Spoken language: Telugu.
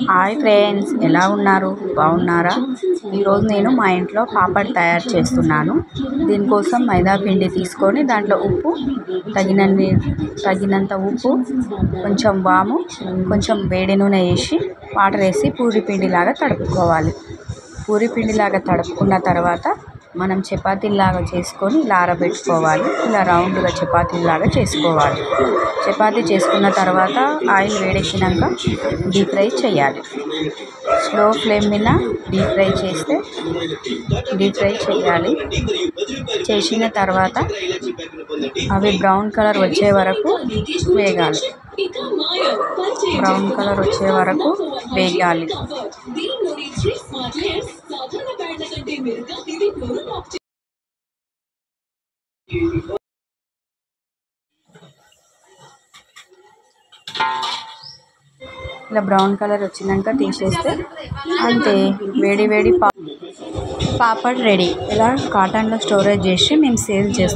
హాయ్ ఫ్రెండ్స్, ఎలా ఉన్నారు? బాగున్నారా? ఈరోజు నేను మా ఇంట్లో పాపడ్ తయారు చేస్తున్నాను. దీనికోసం మైదా పిండి తీసుకొని దాంట్లో ఉప్పు తగినంత ఉప్పు, కొంచెం వాము, కొంచెం వేడి నూనె వేసి వాటర్ వేసి పూరి పిండిలాగా తడుపుకోవాలి. పూరి పిండిలాగా తడుపుకున్న తర్వాత మనం చపాతీలాగా చేసుకొని ఇలా ఆరబెట్టుకోవాలి. ఇలా రౌండ్గా చపాతీలాగా చేసుకోవాలి. చపాతీ చేసుకున్న తర్వాత ఆయిల్ వేడెక్కినాక డీప్ ఫ్రై చేయాలి. స్లో ఫ్లేమ్ మీద డీప్ ఫ్రై చేయాలి. చేసిన తర్వాత అవి బ్రౌన్ కలర్ వచ్చే వరకు వేగాలి. ఇలా బ్రౌన్ కలర్ వచ్చినాక తీసేస్తే అంతే, వేడి పాపడ్ రెడీ. ఇలా కాటన్లో స్టోరేజ్ చేసి మేము సేల్ చేస్తాం.